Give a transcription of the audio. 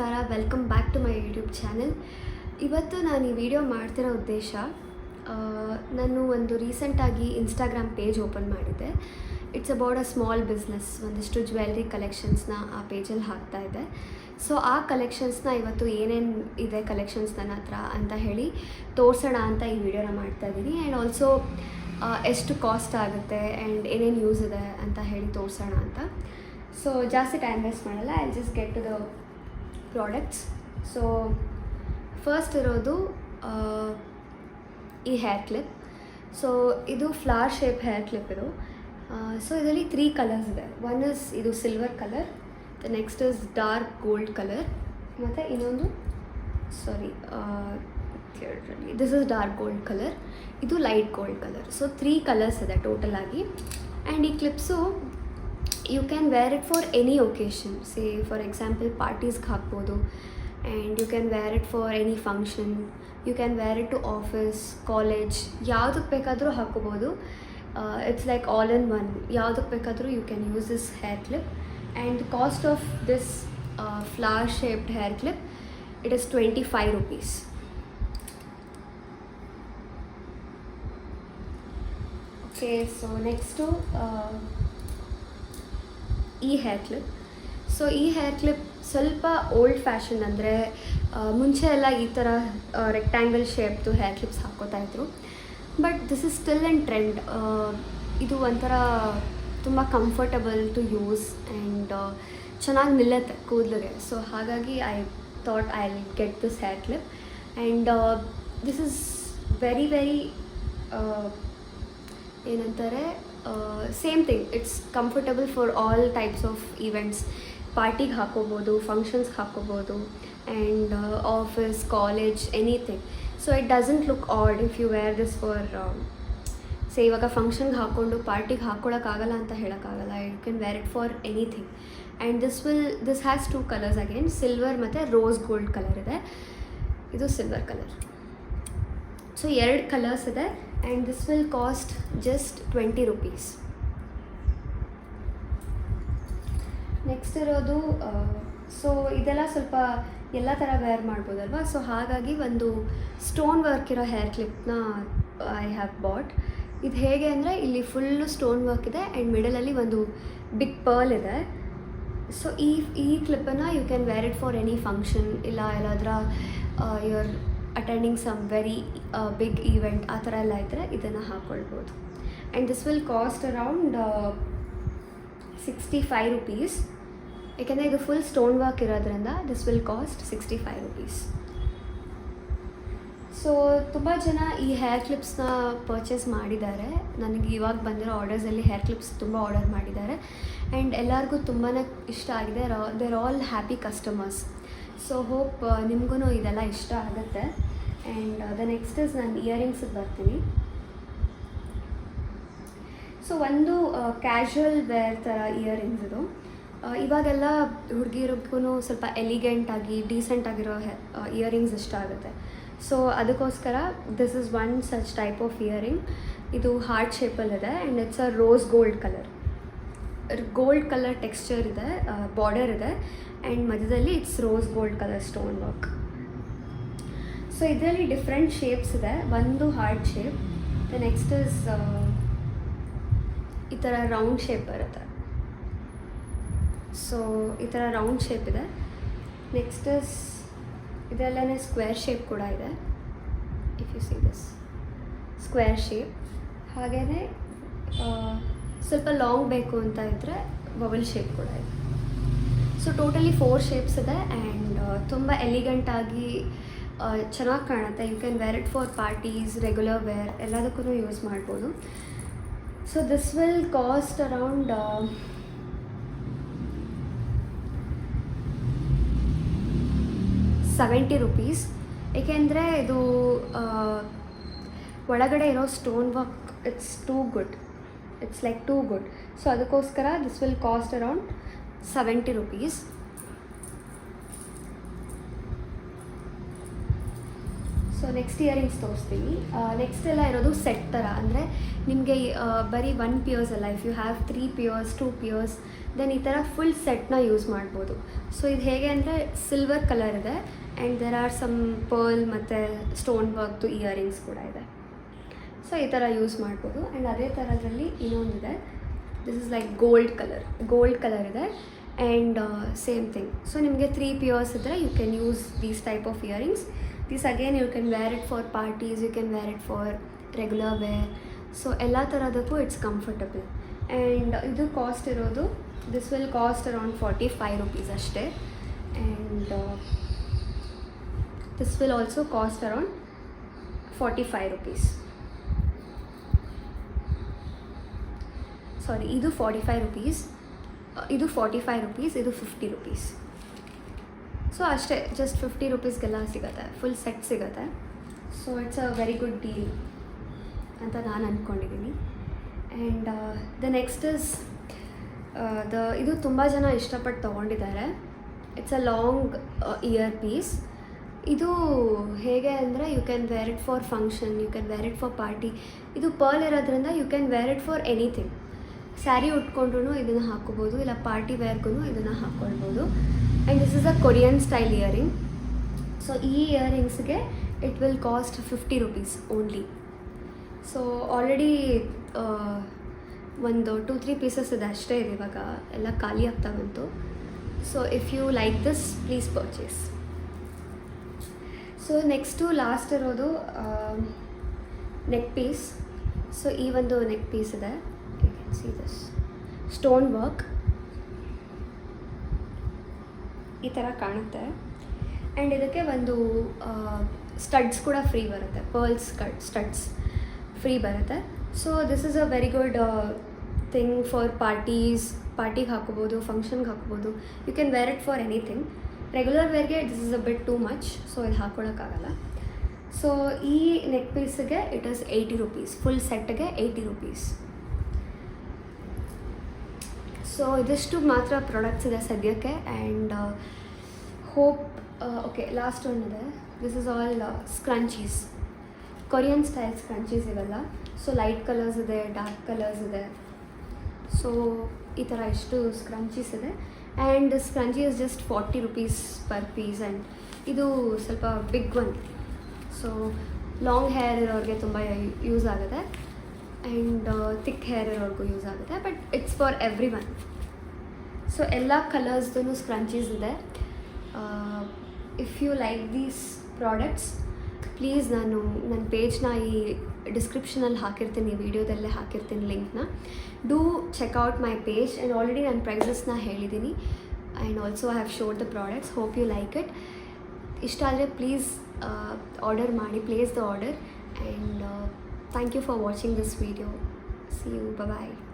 ನಮಸ್ಕಾರ, welcome back to my YouTube channel. ಇವತ್ತು ನಾನು ಈ ವಿಡಿಯೋ ಮಾಡ್ತಿರೋ ಉದ್ದೇಶ, ನಾನು ಒಂದು ರೀಸೆಂಟಾಗಿ ಇನ್ಸ್ಟಾಗ್ರಾಮ್ ಪೇಜ್ ಓಪನ್ ಮಾಡಿದ್ದೆ. It's about a small business. ಒಂದಿಷ್ಟು ಜ್ಯುವೆಲ್ರಿ ಕಲೆಕ್ಷನ್ಸ್ನ ಆ ಪೇಜಲ್ಲಿ ಹಾಕ್ತಾಯಿದ್ದೆ. ಸೊ ಆ ಕಲೆಕ್ಷನ್ಸ್ನ ಇವತ್ತು ಏನೇನು ಇದೆ ಕಲೆಕ್ಷನ್ಸ್ ನನ್ನ ಹತ್ರ ಅಂತ ಹೇಳಿ ತೋರಿಸೋಣ ಅಂತ ಈ ವಿಡಿಯೋನ ಮಾಡ್ತಾಯಿದ್ದೀನಿ. ಆ್ಯಂಡ್ ಆಲ್ಸೋ ಎಷ್ಟು ಕಾಸ್ಟ್ ಆಗುತ್ತೆ ಆ್ಯಂಡ್ ಏನೇನು ಯೂಸ್ ಇದೆ ಅಂತ ಹೇಳಿ ತೋರಿಸೋಣ ಅಂತ. ಸೊ ಜಾಸ್ತಿ ಟೈಮ್ ವೇಸ್ಟ್ ಮಾಡಲ್ಲ, I just get to the products. So first ಇರೋದು ಈ ಹೇರ್ ಕ್ಲಿಪ್. ಸೊ ಇದು ಫ್ಲವರ್ ಶೇಪ್ ಹೇರ್ ಕ್ಲಿಪ್ ಇದು. ಸೊ ಇದರಲ್ಲಿ 3 ಕಲರ್ಸ್ ಇದೆ. ಒನ್ ಇಸ್ ಇದು silver colour, the next is dark gold colour, ಮತ್ತು ಇನ್ನೊಂದು this is dark gold colour, ಇದು light gold colour. So 3 colours ಇದೆ ಟೋಟಲ್ ಆಗಿ. ಆ್ಯಂಡ್ ಈ clips you can wear it for any occasion. Say for example parties ಗೆ ಹಾಕ್ಬೋದು, and you can wear it for any function. You can wear it to office, college, ಯಾವುದಕ್ಕೆ ಬೇಕಾದರೂ ಹಾಕೋಬೋದು. It's like all in one. ಯಾವುದಕ್ಕೆ ಬೇಕಾದರೂ you can use this hair clip. And the cost of this flower shaped hair clip, it is 25 rupees. Okay, so next to ಈ hair clip. So ಈ hair clip ಸ್ವಲ್ಪ old fashion, ಅಂದರೆ ಮುಂಚೆ ಎಲ್ಲ ಈ ಥರ ರೆಕ್ಟ್ಯಾಂಗಲ್ ಶೇಪ್ದು ಹೇರ್ ಕ್ಲಿಪ್ಸ್ ಹಾಕ್ಕೋತಾ ಇದ್ರು. But this is still in trend. ಇದು ಒಂಥರ ತುಂಬ ಕಂಫರ್ಟಬಲ್ ಟು ಯೂಸ್ ಆ್ಯಂಡ್ ಚೆನ್ನಾಗಿ ನಿಲ್ಲುತ್ತೆ ಕೂದಲಿಗೆ. ಸೊ ಹಾಗಾಗಿ I thought I will get this hair clip. And this is very ಏನಂತಾರೆ, same thing, it's comfortable for all types of events. ಪಾರ್ಟಿಗೆ ಹಾಕೋಬೋದು, ಫಂಕ್ಷನ್ಸ್ಗೆ ಹಾಕೋಬೋದು, and office, college, anything. So it doesn't look odd if you wear this for ಇವಾಗ ಫಂಕ್ಷನ್ಗೆ ಹಾಕ್ಕೊಂಡು ಪಾರ್ಟಿಗೆ ಹಾಕ್ಕೊಳಕ್ಕಾಗಲ್ಲ ಅಂತ ಹೇಳೋಕ್ಕಾಗಲ್ಲ. You can wear it for anything. And this has 2 colours again, silver ಮತ್ತು ರೋಸ್ ಗೋಲ್ಡ್ ಕಲರ್ ಇದೆ. ಇದು ಸಿಲ್ವರ್ ಕಲರ್. ಸೊ 2 ಕಲರ್ಸ್ ಇದೆ. And this will cost just 20 rupees. Next ಇರೋದು, ಸೊ ಇದೆಲ್ಲ ಸ್ವಲ್ಪ ಎಲ್ಲ ಥರ ವೇರ್ ಮಾಡ್ಬೋದಲ್ವ. ಸೊ ಹಾಗಾಗಿ ಒಂದು ಸ್ಟೋನ್ ವರ್ಕ್ ಇರೋ ಹೇರ್ ಕ್ಲಿಪ್ನ ಐ ಹ್ಯಾವ್ ಬಾಟ್. ಇದು ಹೇಗೆ ಅಂದರೆ, ಇಲ್ಲಿ ಫುಲ್ಲು ಸ್ಟೋನ್ ವರ್ಕ್ ಇದೆ ಆ್ಯಂಡ್ ಮಿಡಲಲ್ಲಿ ಒಂದು ಬಿಗ್ ಪರ್ಲ್ ಇದೆ. ಸೊ ಈ ಕ್ಲಿಪ್ಪನ್ನು you can wear it for any function, ಇಲ್ಲ ಎಲ್ಲಾದ್ರ your attending some very big event ಆ ಥರ ಎಲ್ಲ ಇದ್ದರೆ ಇದನ್ನು ಹಾಕ್ಕೊಳ್ಬೋದು. And this will cost around 65 rupees. ಏಕೆಂದರೆ ಇದು ಫುಲ್ ಸ್ಟೋನ್ ವರ್ಕ್ ಇರೋದ್ರಿಂದ this will cost 65 rupees. So ತುಂಬ ಜನ ಈ ಹೇರ್ ಕ್ಲಿಪ್ಸ್ನ ಪರ್ಚೇಸ್ ಮಾಡಿದ್ದಾರೆ. ನನಗೆ ಇವಾಗ ಬಂದಿರೋ ಆರ್ಡರ್ಸಲ್ಲಿ ಹೇರ್ ಕ್ಲಿಪ್ಸ್ ತುಂಬ ಆರ್ಡರ್ ಮಾಡಿದ್ದಾರೆ. ಆ್ಯಂಡ್ ಎಲ್ಲರಿಗೂ ತುಂಬಾ ಇಷ್ಟ ಆಗಿದೆ. They're all happy customers. So hope ನಿಮಗೂ ಇದೆಲ್ಲ ಇಷ್ಟ ಆಗುತ್ತೆ. ಆ್ಯಂಡ್ ದ ನೆಕ್ಸ್ಟ್ ಇಸ್ ನಾನು ಇಯರಿಂಗ್ಸಿಗೆ ಬರ್ತೀನಿ. ಸೊ ಒಂದು ಕ್ಯಾಶುವಲ್ ವೇರ್ ಥರ ಇಯರಿಂಗ್ಸ್ ಇದು. ಇವಾಗೆಲ್ಲ ಹುಡುಗಿರಿಗೂ ಸ್ವಲ್ಪ ಎಲಿಗೆಂಟಾಗಿ ಡೀಸೆಂಟಾಗಿರೋ ಇಯರಿಂಗ್ಸ್ ಇಷ್ಟ ಆಗುತ್ತೆ. ಸೊ ಅದಕ್ಕೋಸ್ಕರ this is one such type of earring. ಇದು ಹಾರ್ಟ್ ಶೇಪಲ್ಲಿದೆ and it's a rose gold colour texture ಇದೆ, ಬಾರ್ಡರ್ ಇದೆ, ಆ್ಯಂಡ್ ಮಧ್ಯದಲ್ಲಿ it's rose gold colour stone work. So ಇದರಲ್ಲಿ ಡಿಫ್ರೆಂಟ್ ಶೇಪ್ಸ್ ಇದೆ. ಒಂದು heart shape, the next is ಈ ಥರ ರೌಂಡ್ ಶೇಪ್ ಬರುತ್ತೆ. ಸೊ ಈ ಥರ ರೌಂಡ್ ಶೇಪ್ ಇದೆ. ನೆಕ್ಸ್ಟ್ ಇಸ್ ಇದೆಲ್ಲನೇ ಸ್ಕ್ವೇರ್ ಶೇಪ್ ಕೂಡ ಇದೆ. If you see this square shape. ಹಾಗೆಯೇ ಸ್ವಲ್ಪ ಲಾಂಗ್ ಬೇಕು ಅಂತ ಇದ್ದರೆ ಬಬಲ್ ಶೇಪ್ ಕೂಡ ಇದೆ. ಸೊ ಟೋಟಲಿ 4 ಶೇಪ್ಸ್ ಇದೆ. ಆ್ಯಂಡ್ ತುಂಬ ಎಲಿಗೆಂಟಾಗಿ ಚೆನ್ನಾಗಿ ಕಾಣುತ್ತೆ. You can wear it for parties, regular wear, ಎಲ್ಲದಕ್ಕೂ ಯೂಸ್ ಮಾಡ್ಬೋದು. So this will cost around 70 rupees. ಏಕೆಂದರೆ ಇದು ಒಳಗಡೆ ಇರೋ stone work it's like too good. So ಅದಕ್ಕೋಸ್ಕರ this will cost around 70 rupees. So next earrings ತೋರಿಸ್ತೀನಿ. ನೆಕ್ಸ್ಟ್ ಎಲ್ಲ ಇರೋದು ಸೆಟ್ ಥರ, ಅಂದರೆ ನಿಮಗೆ ಬರೀ 1 ಪಿಯರ್ಸ್ ಅಲ್ಲ, if you have 3 pierce 2 pierce then ಈ ಥರ ಫುಲ್ ಸೆಟ್ನ ಯೂಸ್ ಮಾಡ್ಬೋದು. ಸೊ ಇದು ಹೇಗೆ ಅಂದರೆ ಸಿಲ್ವರ್ ಕಲರ್ ಇದೆ and there are some pearl ಮತ್ತು ಸ್ಟೋನ್ ವರ್ಕ್ದು ಇಯರಿಂಗ್ಸ್ ಕೂಡ ಇದೆ. ಸೊ ಈ ಥರ ಯೂಸ್ ಮಾಡ್ಬೋದು. ಆ್ಯಂಡ್ ಅದೇ ಥರದಲ್ಲಿ ಇನ್ನೊಂದಿದೆ, this is like gold colour ಇದೆ ಆ್ಯಂಡ್ ಸೇಮ್ ಥಿಂಗ್. ಸೊ ನಿಮಗೆ 3 ಪಿಯರ್ಸ್ ಇದ್ದರೆ you can use these type of earrings. This again you can wear it for parties, you can wear it for regular wear. So ಎಲ್ಲ ಥರದಕ್ಕೂ it's comfortable. And ಇದು cost ಇರೋದು, this will cost around 45 rupees ಅಷ್ಟೇ. And this will also cost around 45 rupees. ಸಾರಿ, ಇದು 45 rupees, ಇದು 45 rupees, ಇದು 50 rupees. So ಅಷ್ಟೇ, just 50 rupeesಗೆಲ್ಲ ಸಿಗುತ್ತೆ, full set ಸಿಗುತ್ತೆ. So it's a very good deal ಅಂತ ನಾನು ಅಂದ್ಕೊಂಡಿದ್ದೀನಿ. ಆ್ಯಂಡ್ ದ ನೆಕ್ಸ್ಟ್ ಇಸ್ ಇದು ತುಂಬ ಜನ ಇಷ್ಟಪಟ್ಟು ತೊಗೊಂಡಿದ್ದಾರೆ. It's a long ear piece. ಇದು ಹೇಗೆ ಅಂದರೆ you can wear it for function, you can wear it for party. ಇದು ಪರ್ಲ್ ಇರೋದ್ರಿಂದ you can wear it for anything. Sari ಉಟ್ಕೊಂಡ್ರೂ ಇದನ್ನು ಹಾಕ್ಕೋಬೋದು, ಇಲ್ಲ ಪಾರ್ಟಿ ವೇರ್ಗೂ ಇದನ್ನು ಹಾಕ್ಕೊಳ್ಬೋದು. And this is a Korean style earring. So ಈ ಇಯರಿಂಗ್ಸ್ಗೆ it will cost 50 rupees only. So already ಒಂದು 2-3 ಪೀಸಸ್ ಇದೆ ಅಷ್ಟೇ ಇದೆ, ಇವಾಗ ಎಲ್ಲ ಖಾಲಿ ಆಗ್ತಾ ಬಂತು. So if you like this please purchase. So next last ಇರೋದು ನೆಕ್ ಪೀಸ್. ಸೊ ಈ ಒಂದು ನೆಕ್ ಪೀಸ್ ಇದೆ, you can see this stone work ಈ ಥರ ಕಾಣುತ್ತೆ. ಆ್ಯಂಡ್ ಇದಕ್ಕೆ ಒಂದು ಸ್ಟಡ್ಸ್ ಕೂಡ ಫ್ರೀ ಬರುತ್ತೆ, ಪರ್ಲ್ಸ್ ಸ್ಟಡ್ಸ್ ಫ್ರೀ ಬರುತ್ತೆ. So this is a very good thing for ಪಾರ್ಟಿಗೆ ಹಾಕೋಬೋದು, ಫಂಕ್ಷನ್ಗೆ ಹಾಕೋಬೋದು. You can wear it for anything. Regular ವೇರ್ಗೆ this is a bit too much, so ಇದು ಹಾಕ್ಕೊಳಕ್ಕಾಗಲ್ಲ. ಸೊ ಈ ನೆಕ್ ಪೀಸಿಗೆ ಇಟ್ ಇಸ್ 80 rupees, ಫುಲ್ ಸೆಟ್ಗೆ 80 rupees. ಸೊ ಇದಿಷ್ಟು ಮಾತ್ರ ಪ್ರಾಡಕ್ಟ್ಸ್ ಇದೆ ಸದ್ಯಕ್ಕೆ. And hope okay, last one ಇದೆ, this is all scrunchies, Korean style scrunchies ಇವೆಲ್ಲ. ಸೊ ಲೈಟ್ ಕಲರ್ಸ್ ಇದೆ, ಡಾರ್ಕ್ ಕಲರ್ಸ್ ಇದೆ. ಸೊ ಈ ಥರ ಇಷ್ಟು ಸ್ಕ್ರಂಚೀಸ್ ಇದೆ. And scrunchie is just 40 rupees per piece. And ಇದು ಸ್ವಲ್ಪ big one, so long hair ಇರೋರಿಗೆ ತುಂಬ ಯೂಸ್ ಆಗುತ್ತೆ. ಆ್ಯಂಡ್ ಥಿಕ್ ಹೇರ್ ಇರೋರ್ಗೂ ಯೂಸ್ ಆಗುತ್ತೆ, but it's for everyone. So ಎಲ್ಲ ಕಲರ್ಸ್ದು ಸ್ಕ್ರಂಚೀಸ್ ಇದೆ. If you like these products please ನನ್ನ ಪೇಜ್ನ ಈ ಡಿಸ್ಕ್ರಿಪ್ಷನಲ್ಲಿ ಹಾಕಿರ್ತೀನಿ, ವಿಡಿಯೋದಲ್ಲೇ ಹಾಕಿರ್ತೀನಿ ಲಿಂಕ್ನ. Do check out my page. And already ನಾನು ಪ್ರೈಸಸ್ನ ಹೇಳಿದ್ದೀನಿ. And also I have showed the products. Hope you like it. ಇಷ್ಟ ಆದರೆ ಪ್ಲೀಸ್ ಆರ್ಡರ್ ಮಾಡಿ, place the order. And thank you for watching this video. See you. Bye bye.